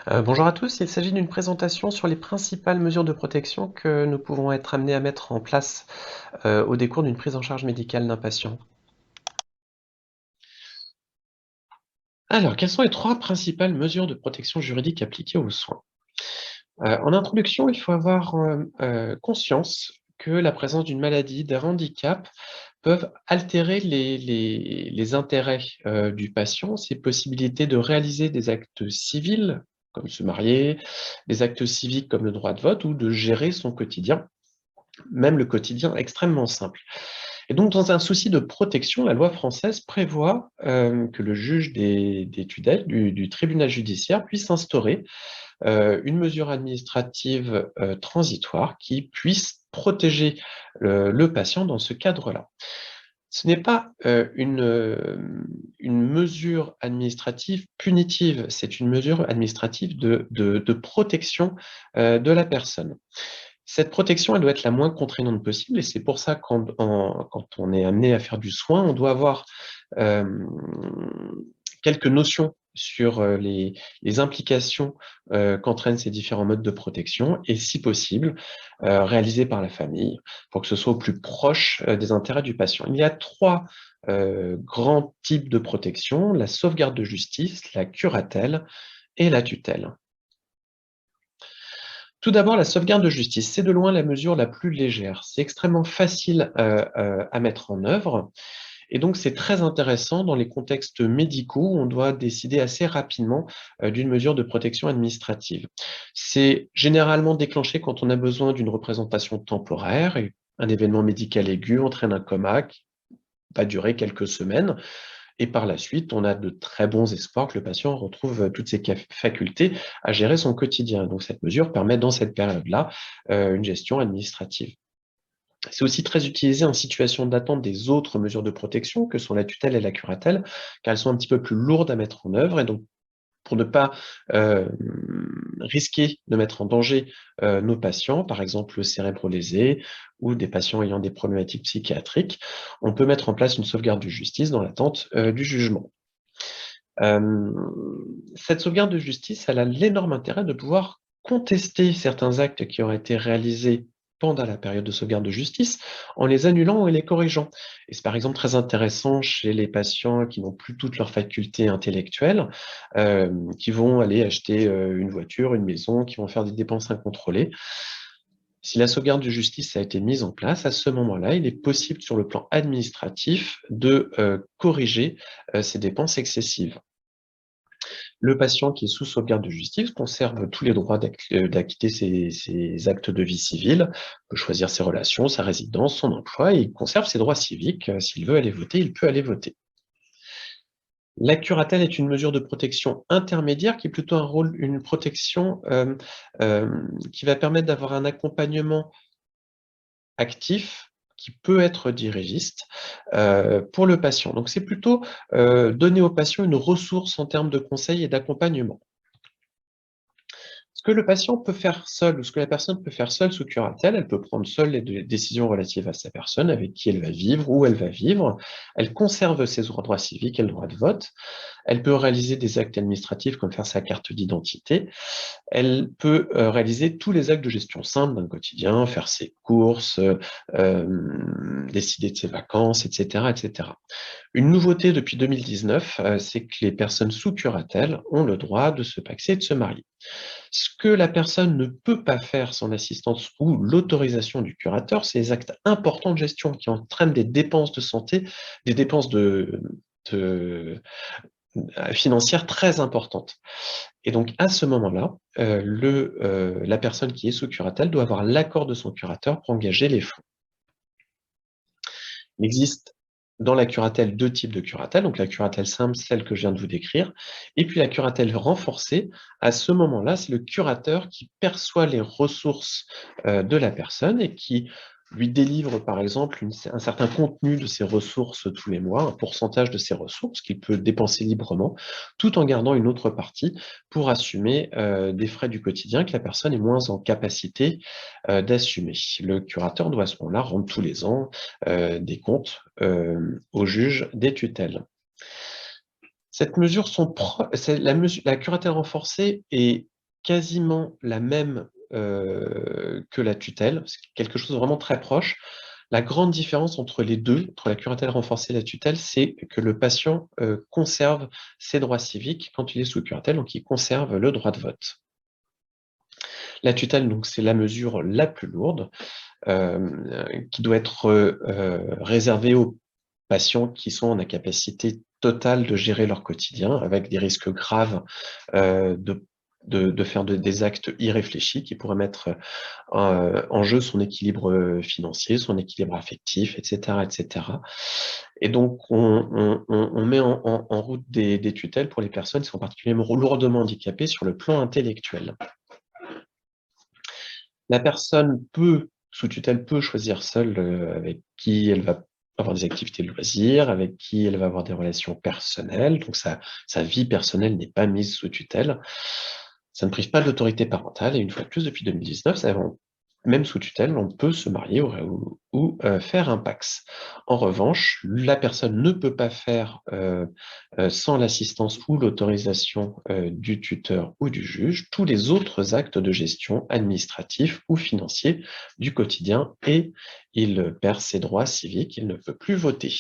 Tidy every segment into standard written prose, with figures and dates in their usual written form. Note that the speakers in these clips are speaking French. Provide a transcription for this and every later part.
Bonjour à tous, il s'agit d'une présentation sur les principales mesures de protection que nous pouvons être amenés à mettre en place au décours d'une prise en charge médicale d'un patient. Alors, quelles sont les trois principales mesures de protection juridique appliquées aux soins? En introduction, il faut avoir conscience que la présence d'une maladie, d'un handicap peuvent altérer les intérêts du patient, ses possibilités de réaliser des actes civils, comme se marier, des actes civiques comme le droit de vote ou de gérer son quotidien, même le quotidien extrêmement simple. Et donc, dans un souci de protection, la loi française prévoit que le juge des tutelles du tribunal judiciaire puisse instaurer une mesure administrative transitoire qui puisse protéger le patient dans ce cadre-là. Ce n'est pas une mesure administrative punitive, c'est une mesure administrative de protection de la personne. Cette protection, elle doit être la moins contraignante possible et c'est pour ça quand on est amené à faire du soin, on doit avoir hem, quelques notions sur les implications qu'entraînent ces différents modes de protection et si possible, réalisés par la famille pour que ce soit au plus proche des intérêts du patient. Il y a 3 grands types de protection: la sauvegarde de justice, la curatelle et la tutelle. Tout d'abord, la sauvegarde de justice, c'est de loin la mesure la plus légère. C'est extrêmement facile, à mettre en œuvre et donc c'est très intéressant dans les contextes médicaux où on doit décider assez rapidement, d'une mesure de protection administrative. C'est généralement déclenché quand on a besoin d'une représentation temporaire et un événement médical aigu entraîne un coma qui va durer quelques semaines et par la suite, on a de très bons espoirs que le patient retrouve toutes ses facultés à gérer son quotidien. Donc cette mesure permet dans cette période-là, une gestion administrative. C'est aussi très utilisé en situation d'attente des autres mesures de protection que sont la tutelle et la curatelle, car elles sont un petit peu plus lourdes à mettre en œuvre et donc pour ne pas, risquer de mettre en danger, nos patients, par exemple cérébrolésés ou des patients ayant des problématiques psychiatriques, on peut mettre en place une sauvegarde de justice dans l'attente, du jugement. Hem, Cette sauvegarde de justice, elle a l'énorme intérêt de pouvoir contester certains actes qui auraient été réalisés pendant la période de sauvegarde de justice, en les annulant et les corrigeant. Et c'est par exemple très intéressant chez les patients qui n'ont plus toutes leurs facultés intellectuelles, qui vont aller acheter, une voiture, une maison, qui vont faire des dépenses incontrôlées. Si la sauvegarde de justice a été mise en place, à ce moment-là, il est possible sur le plan administratif de, corriger, ces dépenses excessives. Le patient qui est sous sauvegarde de justice conserve tous les droits d'acquitter ses actes de vie civile, peut choisir ses relations, sa résidence, son emploi et il conserve ses droits civiques. S'il veut aller voter, il peut aller voter. La curatelle est une mesure de protection intermédiaire qui est plutôt une protection qui va permettre d'avoir un accompagnement actif qui peut être dirigiste, pour le patient. Donc c'est plutôt, donner au patient une ressource en termes de conseils et d'accompagnement. Ce que le patient peut faire seul ou ce que la personne peut faire seule sous curatelle, elle peut prendre seule les décisions relatives à sa personne, avec qui elle va vivre, où elle va vivre. Elle conserve ses droits civiques et le droit de vote. Elle peut réaliser des actes administratifs comme faire sa carte d'identité. Elle peut réaliser tous les actes de gestion simple d'un quotidien, faire ses courses, décider de ses vacances, etc., etc. Une nouveauté depuis 2019, c'est que les personnes sous curatelle ont le droit de se paxer et de se marier. Ce que la personne ne peut pas faire sans l'assistance ou l'autorisation du curateur, c'est les actes importants de gestion qui entraînent des dépenses de santé, des dépenses de financières très importantes. Et donc à ce moment-là, la personne qui est sous curatelle doit avoir l'accord de son curateur pour engager les fonds. Il existe dans la curatelle 2 types de curatelle, donc la curatelle simple, celle que je viens de vous décrire, et puis la curatelle renforcée. À ce moment-là, c'est le curateur qui perçoit les ressources, de la personne et qui lui délivre, par exemple, un certain contenu de ses ressources tous les mois, un pourcentage de ses ressources qu'il peut dépenser librement, tout en gardant une autre partie pour assumer, des frais du quotidien que la personne est moins en capacité, d'assumer. Le curateur doit à ce moment-là rendre tous les ans des comptes au juge des tutelles. Cette mesure sont pro c'est la curatelle renforcée est quasiment la même que la tutelle, c'est quelque chose de vraiment très proche. La grande différence entre les deux, entre la curatelle renforcée et la tutelle, c'est que le patient conserve ses droits civiques quand il est sous curatelle, donc il conserve le droit de vote. La tutelle, donc, c'est la mesure la plus lourde, qui doit être réservée aux patients qui sont en incapacité totale de gérer leur quotidien, avec des risques graves de faire des actes irréfléchis qui pourraient mettre en jeu son équilibre financier, son équilibre affectif, etc., etc. Et donc, on met en route des tutelles pour les personnes qui sont particulièrement lourdement handicapées sur le plan intellectuel. La personne sous tutelle, peut choisir seule avec qui elle va avoir des activités de loisirs, avec qui elle va avoir des relations personnelles. Donc, sa vie personnelle n'est pas mise sous tutelle. Ça ne prive pas de l'autorité parentale. Et une fois de plus, depuis 2019, même sous tutelle, on peut se marier ou faire un PACS. En revanche, la personne ne peut pas faire sans l'assistance ou l'autorisation du tuteur ou du juge tous les autres actes de gestion administratifs ou financiers du quotidien, et il perd ses droits civiques, il ne peut plus voter.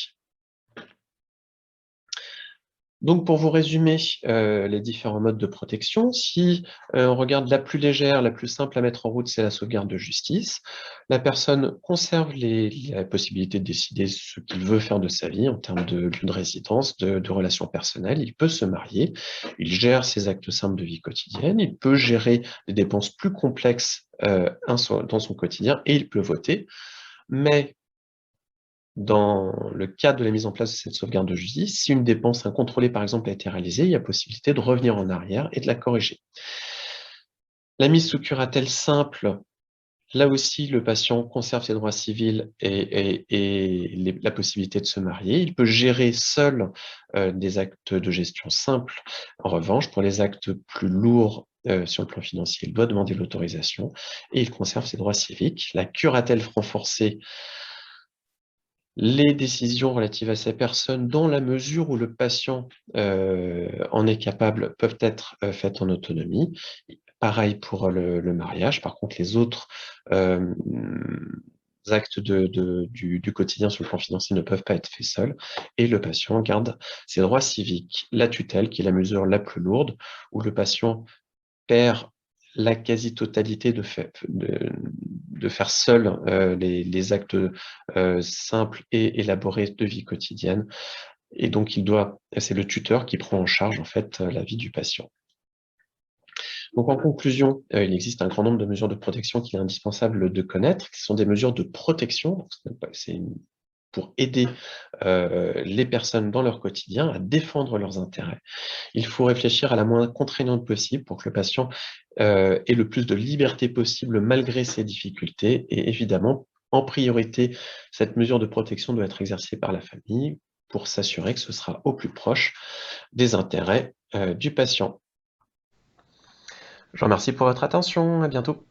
Donc, pour vous résumer les différents modes de protection, si on regarde la plus légère, la plus simple à mettre en route, c'est la sauvegarde de justice. La personne conserve la possibilité de décider ce qu'il veut faire de sa vie en termes de lieu de résidence, de relations personnelles. Il peut se marier, il gère ses actes simples de vie quotidienne, il peut gérer des dépenses plus complexes dans son quotidien, et il peut voter. Mais dans le cadre de la mise en place de cette sauvegarde de justice, si une dépense incontrôlée, par exemple, a été réalisée, il y a possibilité de revenir en arrière et de la corriger. La mise sous curatelle simple, là aussi, le patient conserve ses droits civils et la possibilité de se marier. Il peut gérer seul des actes de gestion simples. En revanche, pour les actes plus lourds sur le plan financier, il doit demander l'autorisation et il conserve ses droits civiques. La curatelle renforcée, les décisions relatives à ces personnes, dans la mesure où le patient en est capable, peuvent être faites en autonomie. Pareil pour le mariage. Par contre, les autres actes du quotidien sur le plan financier ne peuvent pas être faits seuls, et le patient garde ses droits civiques. La tutelle, qui est la mesure la plus lourde, où le patient perd la quasi-totalité de faire seul les actes simples et élaborés de vie quotidienne. Et donc, c'est le tuteur qui prend en charge en fait la vie du patient. Donc, en conclusion, il existe un grand nombre de mesures de protection qu'il est indispensable de connaître, qui sont des mesures de protection. C'est pour aider les personnes dans leur quotidien à défendre leurs intérêts. Il faut réfléchir à la moins contraignante possible pour que le patient ait le plus de liberté possible malgré ses difficultés. Et évidemment, en priorité, cette mesure de protection doit être exercée par la famille pour s'assurer que ce sera au plus proche des intérêts du patient. Je vous remercie pour votre attention. À bientôt.